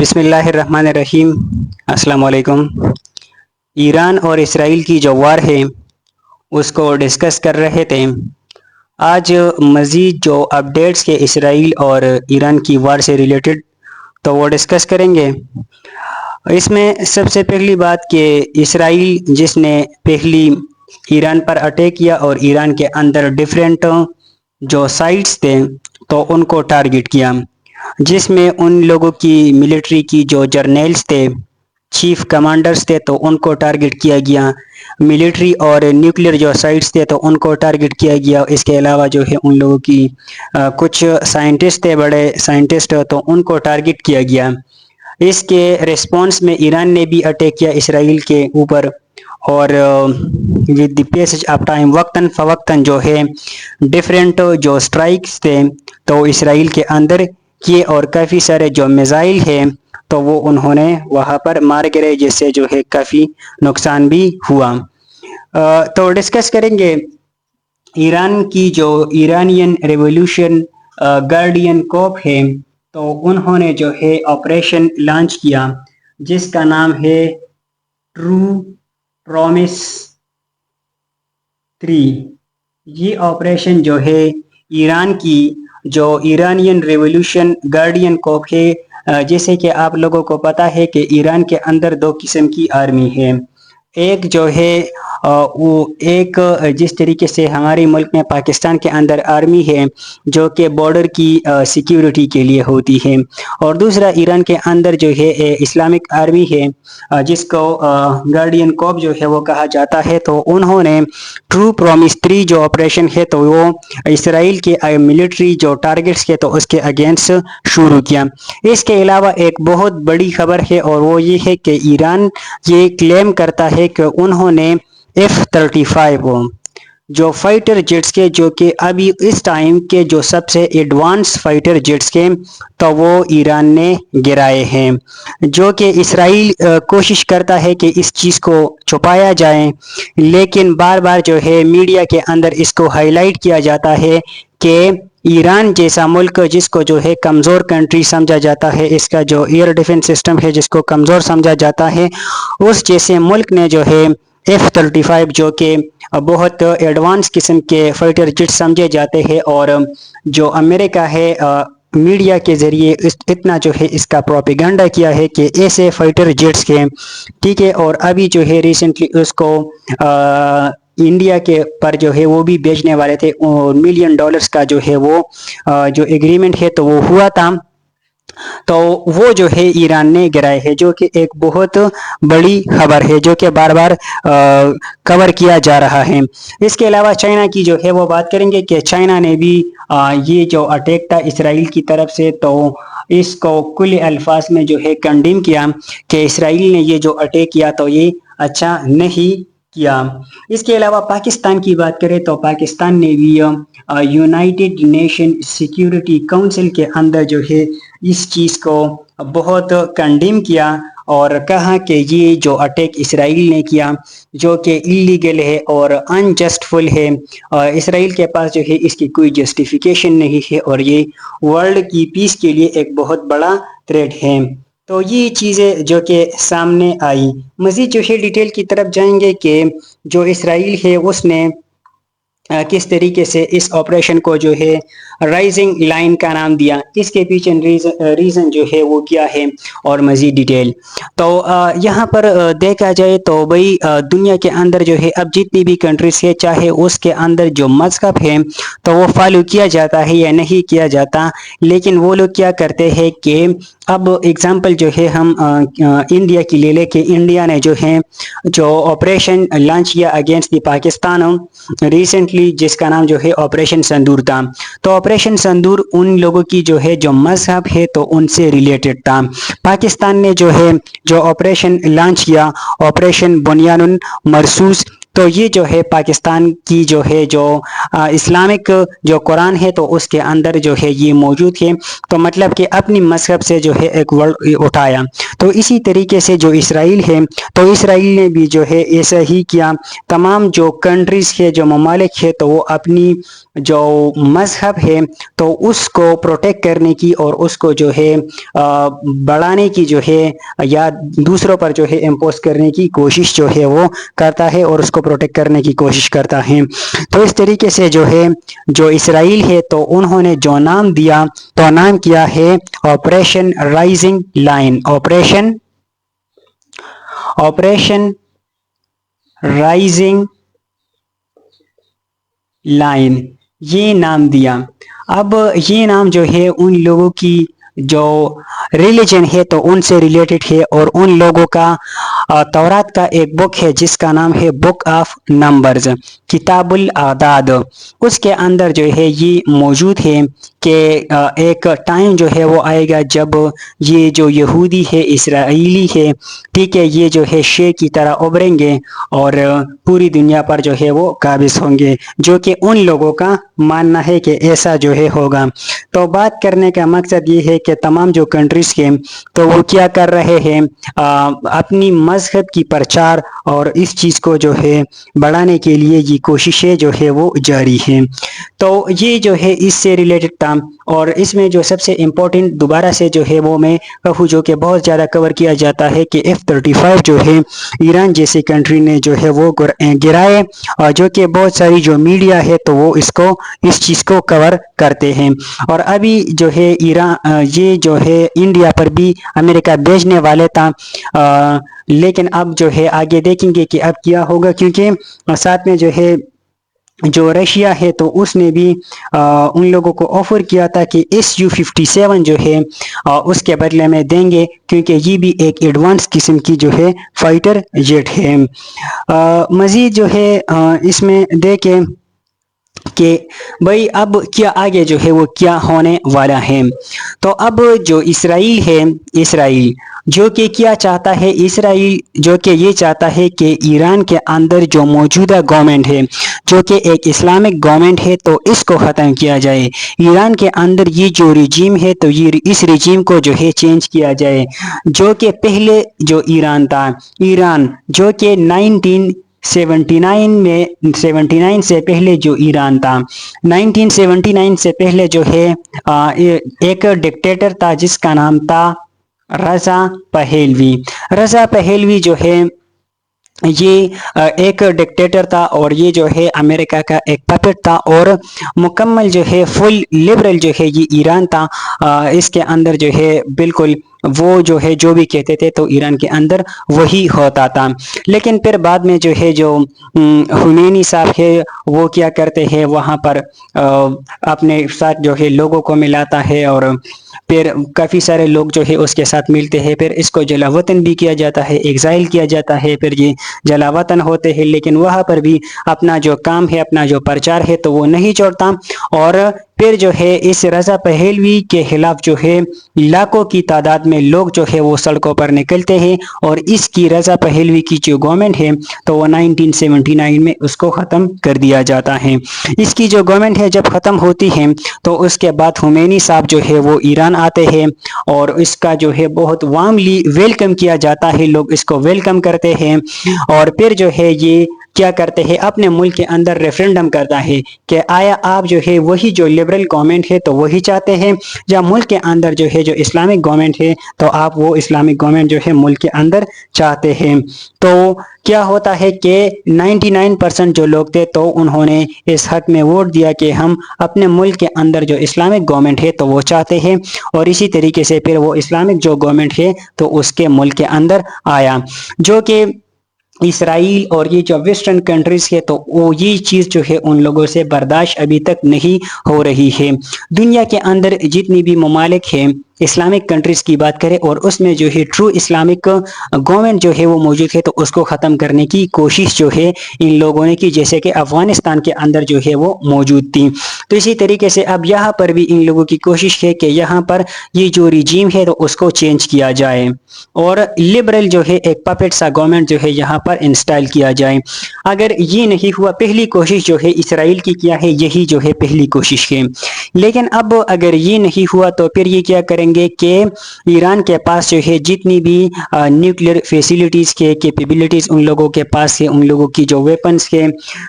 بسم اللہ الرحمن الرحیم۔ السلام علیکم۔ ایران اور اسرائیل کی جو وار ہے اس کو ڈسکس کر رہے تھے۔ آج مزید جو اپڈیٹس کے اسرائیل اور ایران کی وار سے ریلیٹڈ تو وہ ڈسکس کریں گے۔ اس میں سب سے پہلی بات کہ اسرائیل جس نے پہلی ایران پر اٹیک کیا اور ایران کے اندر ڈیفرنٹ جو سائٹس تھے تو ان کو ٹارگٹ کیا، جس میں ان لوگوں کی ملٹری کی جو جرنیلز تھے، چیف کمانڈرز تھے تو ان کو ٹارگٹ کیا گیا، ملٹری اور نیوکلیر جو سائٹس تھے تو ان کو ٹارگٹ کیا گیا۔ اس کے علاوہ جو ہے ان لوگوں کی کچھ سائنٹسٹ تھے، بڑے سائنٹسٹ تو ان کو ٹارگٹ کیا گیا۔ اس کے ریسپانس میں ایران نے بھی اٹیک کیا اسرائیل کے اوپر، اور with the passage of time وقتاً فوقتاً جو ہے ڈیفرنٹ جو سٹرائکس تھے تو اسرائیل کے اندر کیے، اور کافی سارے جو میزائل ہیں تو وہ انہوں نے وہاں پر مار گرے، جس سے جو ہے کافی نقصان بھی ہوا۔ تو ڈسکس کریں گے ایران کی جو ایرانین ریولوشن گارڈین کوپ ہے تو انہوں نے جو ہے آپریشن لانچ کیا جس کا نام ہے ٹرو پرومس 3۔ یہ آپریشن جو ہے ایران کی جو ایرانین ریولوشن گارڈین کوپ ہے، جیسے کہ آپ لوگوں کو پتا ہے کہ ایران کے اندر دو قسم کی آرمی ہے۔ ایک جو ہے وہ ایک جس طریقے سے ہمارے ملک میں پاکستان کے اندر آرمی ہے جو کہ بارڈر کی سیکیورٹی کے لیے ہوتی ہے، اور دوسرا ایران کے اندر جو ہے اسلامک آرمی ہے جس کو گارڈین کوپ جو ہے وہ کہا جاتا ہے۔ تو انہوں نے ٹرو پرومس 3 جو آپریشن ہے تو وہ اسرائیل کے ملٹری جو ٹارگٹس کے تو اس کے اگینسٹ شروع کیا۔ اس کے علاوہ ایک بہت بڑی خبر ہے اور وہ یہ ہے کہ ایران یہ کلیم کرتا ہے کہ انہوں نے F-35 جو فائٹر جیٹس کے، جو کہ ابھی اس ٹائم کے جو سب سے ایڈوانس فائٹر جیٹس کے تو وہ ایران نے گرائے ہیں، جو کہ اسرائیل کوشش کرتا ہے کہ اس چیز کو چھپایا جائے، لیکن بار بار جو ہے میڈیا کے اندر اس کو ہائی لائٹ کیا جاتا ہے کہ ایران جیسا ملک جس کو جو ہے کمزور کنٹری سمجھا جاتا ہے، اس کا جو ایئر ڈیفنس سسٹم ہے جس کو کمزور سمجھا جاتا ہے، اس جیسے ملک نے جو ہے F-35 جو کہ بہت ایڈوانس قسم کے فائٹر جیٹ سمجھے جاتے ہیں، اور جو امریکہ ہے میڈیا کے ذریعے اتنا جو ہے اس کا پروپیگنڈا کیا ہے کہ ایسے فائٹر جیٹس کے ٹھیک ہے، اور ابھی جو ہے ریسنٹلی اس کو انڈیا کے پر جو ہے وہ بھی بیچنے والے تھے، اور $1 ملین کا جو ہے وہ جو ایگریمنٹ ہے تو وہ ہوا تھا، تو وہ جو ہے ایران نے گرائے ہے، جو کہ ایک بہت بڑی خبر ہے جو کہ بار بار کور کیا جا رہا ہے۔ اس کے علاوہ چائنا کی جو ہے وہ بات کریں گے کہ چائنا نے بھی یہ جو اٹیک تھا اسرائیل کی طرف سے تو اس کو کل الفاظ میں جو ہے کنڈیم کیا کہ اسرائیل نے یہ جو اٹیک کیا تو یہ اچھا نہیں کیا۔ اس کے علاوہ پاکستان کی بات کریں تو پاکستان نے بھی یونائٹڈ نیشن سیکیورٹی کونسل کے اندر جو ہے اس چیز کو بہت کنڈیم کیا اور کہا کہ یہ جو اٹیک اسرائیل نے کیا جو کہ اللیگل ہے اور انجسٹفل ہے، اسرائیل کے پاس جو ہے اس کی کوئی جسٹیفیکیشن نہیں ہے، اور یہ ورلڈ کی پیس کے لیے ایک بہت بڑا تھریٹ ہے۔ تو یہ چیزیں جو کہ سامنے آئی، مزید جو ہے ڈیٹیل کی طرف جائیں گے کہ جو اسرائیل ہے اس نے کس طریقے سے اس آپریشن کو جو ہے رائزنگ لائن کا نام دیا، اس کے پیچھے ریزن جو ہے وہ کیا ہے، اور مزید ڈیٹیل تو یہاں پر دیکھا جائے تو بھئی دنیا کے اندر جو ہے اب جتنی بھی کنٹریز ہے چاہے اس کے اندر جو مذہب ہے تو وہ فالو کیا جاتا ہے یا نہیں کیا جاتا، لیکن وہ لوگ کیا کرتے ہیں کہ اب ایگزامپل جو ہے ہم انڈیا کی لے لے کہ انڈیا نے جو ہے جو آپریشن لانچ کیا اگینسٹ دی پاکستان ریسنٹلی، جس کا نام جو ہے آپریشن سندور تھا، تو آپریشن سندور ان لوگوں کی جو ہے جو مذہب ہے تو ان سے ریلیٹڈ تھا۔ پاکستان نے جو ہے جو آپریشن لانچ کیا آپریشن بنیان مرصوص، تو یہ جو ہے پاکستان کی جو ہے جو اسلامک جو قرآن ہے تو اس کے اندر جو ہے یہ موجود ہے، تو مطلب کہ اپنی مذہب سے جو ہے ایک ورڈ اٹھایا، تو اسی طریقے سے جو اسرائیل ہے تو اسرائیل نے بھی جو ہے ایسا ہی کیا. تمام جو کنٹریز ہے جو ممالک ہے تو وہ اپنی جو مذہب ہے تو اس کو پروٹیکٹ کرنے کی اور اس کو جو ہے بڑھانے کی جو ہے یا دوسروں پر جو ہے امپوز کرنے کی کوشش جو ہے وہ کرتا ہے اور اس کو پروٹیکٹ کرنے کی کوشش کرتا ہے. تو اس طریقے سے جو ہے جو اسرائیل ہے تو انہوں نے جو نام دیا تو نام کیا ہے operation rising line. Operation rising line یہ نام دیا. اب یہ نام جو ہے ان لوگوں کی جو ریلیجن ہے تو ان سے ریلیٹڈ ہے اور ان لوگوں کا تورات کا ایک بک ہے جس کا نام ہے بک آف نمبرز، کتاب الاعداد. اس کے اندر جو ہے یہ موجود ہے کہ ایک ٹائم جو ہے وہ آئے گا جب یہ جو یہودی ہے اسرائیلی ہے ٹھیک ہے یہ جو ہے شے کی طرح ابھریں گے اور پوری دنیا پر جو ہے وہ قابض ہوں گے، جو کہ ان لوگوں کا ماننا ہے کہ ایسا جو ہے ہوگا. تو بات کرنے کا مقصد یہ ہے کہ تمام جو کنٹریز کے تو وہ کیا کر رہے ہیں اپنی مذہب کی پرچار اور اس چیز کو جو ہے بڑھانے کے لیے یہ کوششیں جو ہے وہ جاری ہیں. تو یہ جو ہے اس سے ریلیٹڈ تھا اور اس میں جو سب سے امپورٹنٹ دوبارہ سے جو ہے وہ میں کہوں جو کہ بہت زیادہ کور کیا جاتا ہے کہ F-35 جو ہے ایران جیسی کنٹری نے جو ہے وہ گرائے اور جو کہ بہت ساری جو میڈیا ہے تو وہ اس چیز کو کور کرتے ہیں. اور ابھی جو ہے ایران یہ جو ہے انڈیا پر بھی امریکہ بھیجنے والے تھا لیکن اب جو ہے آگے دیکھیں گے کہ اب کیا ہوگا کیونکہ ساتھ میں جو ہے جو رشیا ہے تو اس نے بھی ان لوگوں کو آفر کیا تھا کہ Su-57 جو ہے اس کے بدلے میں دیں گے کیونکہ یہ بھی ایک ایڈوانس قسم کی جو ہے فائٹر جیٹ ہے. مزید جو ہے اس میں دیکھیں کہ بھائی اب کیا آگے جو ہے وہ کیا ہونے والا ہے. تو اب جو اسرائیل ہے اسرائیل جو کہ کیا چاہتا ہے اسرائیل جو کہ یہ چاہتا ہے کہ ایران کے اندر جو موجودہ گورنمنٹ ہے جو کہ ایک اسلامک گورنمنٹ ہے تو اس کو ختم کیا جائے. ایران کے اندر یہ جو رجیم ہے تو یہ اس رجیم کو جو ہے چینج کیا جائے جو کہ پہلے جو ایران تھا ایران جو کہ 1979 سے پہلے جو ایران تھا 1979 سے پہلے جو ہے ایک ڈکٹیٹر تھا جس کا نام تھا رضا پہلوی. رضا پہلوی جو ہے یہ ایک ڈکٹیٹر تھا اور یہ جو ہے امریکہ کا ایک پپٹ تھا اور مکمل جو ہے فل لبرل جو ہے یہ ایران تھا. اس کے اندر جو ہے بالکل وہ جو ہے جو بھی کہتے تھے تو ایران کے اندر وہی ہوتا تھا. لیکن پھر بعد میں جو ہے جو خمینی صاحب ہے وہ کیا کرتے ہیں وہاں پر اپنے ساتھ جو ہے لوگوں کو ملاتا ہے اور پھر کافی سارے لوگ جو ہے اس کے ساتھ ملتے ہیں. پھر اس کو جلا وطن بھی کیا جاتا ہے ایگزائل کیا جاتا ہے پھر یہ جلا وطن ہوتے ہیں لیکن وہاں پر بھی اپنا جو کام ہے اپنا جو پرچار ہے تو وہ نہیں چھوڑتا. اور پھر جو ہے اس رضا پہلوی کے خلاف جو ہے لاکھوں کی تعداد میں لوگ جو ہے وہ سڑکوں پر نکلتے ہیں اور اس کی رضا پہلوی کی جو گورنمنٹ ہے تو وہ 1979 میں اس کو ختم کر دیا جاتا ہے. اس کی جو گورنمنٹ ہے جب ختم ہوتی ہے تو اس کے بعد خمینی صاحب جو ہے وہ ایران آتے ہیں اور اس کا جو ہے بہت وارملی ویلکم کیا جاتا ہے. لوگ اس کو ویلکم کرتے ہیں اور پھر جو ہے یہ کیا کرتے ہیں اپنے ملک کے اندر ریفرنڈم کرتا ہے کہ آیا آپ جو ہے وہی جو لبرل گورنمنٹ ہے تو وہی چاہتے ہیں یا ملک کے اندر جو ہے جو اسلامک گورنمنٹ ہے تو آپ وہ اسلامک گورنمنٹ جو ہے ملک کے اندر چاہتے ہیں. تو کیا ہوتا ہے کہ 99% جو لوگ تھے تو انہوں نے اس حق میں ووٹ دیا کہ ہم اپنے ملک کے اندر جو اسلامک گورنمنٹ ہے تو وہ چاہتے ہیں اور اسی طریقے سے پھر وہ اسلامک جو گورنمنٹ ہے تو اس کے ملک کے اندر آیا. جو کہ اسرائیل اور یہ جو ویسٹرن کنٹریز ہے تو وہ یہ چیز جو ہے ان لوگوں سے برداشت ابھی تک نہیں ہو رہی ہے. دنیا کے اندر جتنی بھی ممالک ہیں اسلامک کنٹریز کی بات کریں اور اس میں جو ہے ٹرو اسلامک گورنمنٹ جو ہے وہ موجود ہے تو اس کو ختم کرنے کی کوشش جو ہے ان لوگوں نے کی جیسے کہ افغانستان کے اندر جو ہے وہ موجود تھی. تو اسی طریقے سے اب یہاں پر بھی ان لوگوں کی کوشش ہے کہ یہاں پر یہ جو رجیم ہے تو اس کو چینج کیا جائے اور لبرل جو ہے ایک پپٹ سا گورنمنٹ جو ہے یہاں پر انسٹال کیا جائے. اگر یہ نہیں ہوا پہلی کوشش جو ہے اسرائیل کی کیا ہے یہی جو ہے پہلی کوشش ہے لیکن اب اگر یہ نہیں ہوا تو پھر یہ کیا کریں کریں گے کہ ایران کے پاس جو ہے جتنی بھی نیوکلیر فیسلٹیز کے کیپیبلٹیز ان لوگوں کے پاس ہے، ان لوگوں کی جو ویپنز ہے،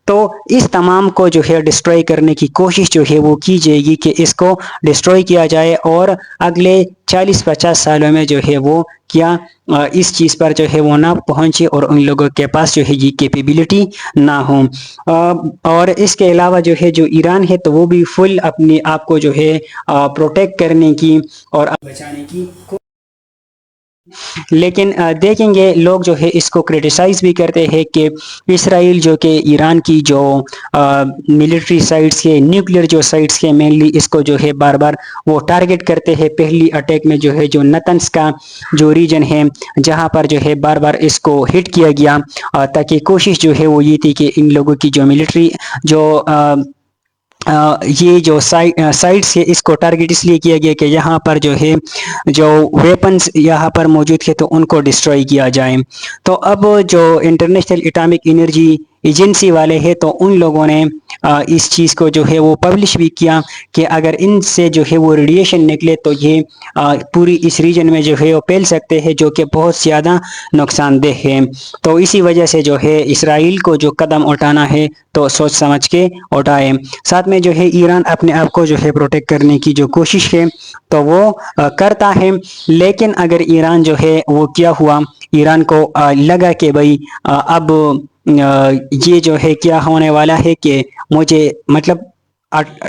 تو اس تمام کو جو ہے ڈسٹروائے کرنے کی کوشش جو ہے وہ کی جائے گی کہ اس کو ڈسٹروائے کیا جائے، اور اگلے 40-50 سالوں میں جو ہے وہ کیا اس چیز پر جو ہے وہ نہ پہنچے اور ان لوگوں کے پاس جو ہے یہ کیپیبلٹی نہ ہو۔ اور اس کے علاوہ جو ہے جو ایران ہے تو وہ بھی فل اپنے آپ کو جو ہے پروٹیکٹ کرنے کی اور بچانے کی، لیکن دیکھیں گے لوگ جو ہے اس کو کرٹیسائز بھی کرتے ہیں کہ اسرائیل جو کہ ایران کی جو ملٹری سائٹس کے نیوکلیر جو سائٹس کے مینلی اس کو جو ہے بار بار وہ ٹارگٹ کرتے ہیں۔ پہلی اٹیک میں جو ہے جو نتنز کا جو ریجن ہے جہاں پر جو ہے بار بار اس کو ہٹ کیا گیا، تاکہ کوشش جو ہے وہ یہ تھی کہ ان لوگوں کی جو ملٹری جو یہ جو سائٹس ہے اس کو ٹارگٹ اس لیے کیا گیا کہ یہاں پر جو ہے جو ویپنز یہاں پر موجود ہے تو ان کو ڈسٹروائے کیا جائے۔ تو اب جو انٹرنیشنل اٹامک انرجی ایجنسی والے ہیں تو ان لوگوں نے اس چیز کو جو ہے وہ پبلش بھی کیا کہ اگر ان سے جو ہے وہ ریڈیشن نکلے تو یہ پوری اس ریجن میں جو ہے وہ پھیل سکتے ہیں، جو کہ بہت زیادہ نقصان دہ ہے۔ تو اسی وجہ سے جو ہے اسرائیل کو جو قدم اٹھانا ہے تو سوچ سمجھ کے اٹھائے۔ ساتھ میں جو ہے ایران اپنے آپ کو جو ہے پروٹیکٹ کرنے کی جو کوشش ہے تو وہ کرتا ہے، لیکن اگر ایران جو ہے وہ کیا ہوا، ایران کو لگا کہ بھائی اب یہ جو ہے کیا ہونے والا ہے کہ مجھے مطلب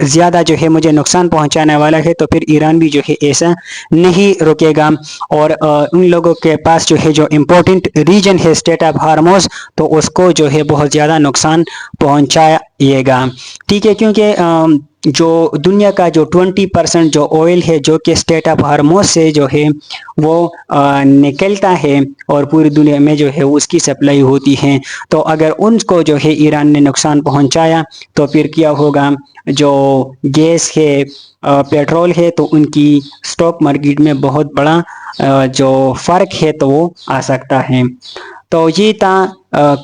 زیادہ جو ہے مجھے نقصان پہنچانے والا ہے، تو پھر ایران بھی جو ہے ایسا نہیں رکے گا، اور ان لوگوں کے پاس جو ہے جو امپورٹنٹ ریجن ہے اسٹریٹ آف ہارموز تو اس کو جو ہے بہت زیادہ نقصان پہنچائے گا، ٹھیک ہے، کیونکہ جو دنیا کا جو 20% جو آئل ہے جو کہ اسٹریٹ آف ہارموز سے جو ہے وہ نکلتا ہے اور پوری دنیا میں جو ہے اس کی سپلائی ہوتی ہے، تو اگر ان کو جو ہے ایران نے نقصان پہنچایا تو پھر کیا ہوگا، جو گیس ہے پیٹرول ہے تو ان کی سٹاک مارکیٹ میں بہت بڑا جو فرق ہے تو وہ آ سکتا ہے۔ تو یہ تھا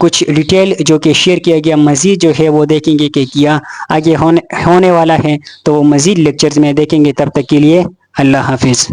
کچھ ڈیٹیل جو کہ شیئر کیا گیا، مزید جو ہے وہ دیکھیں گے کہ کیا آگے ہونے والا ہے، تو مزید لیکچرز میں دیکھیں گے، تب تک کے لیے اللہ حافظ۔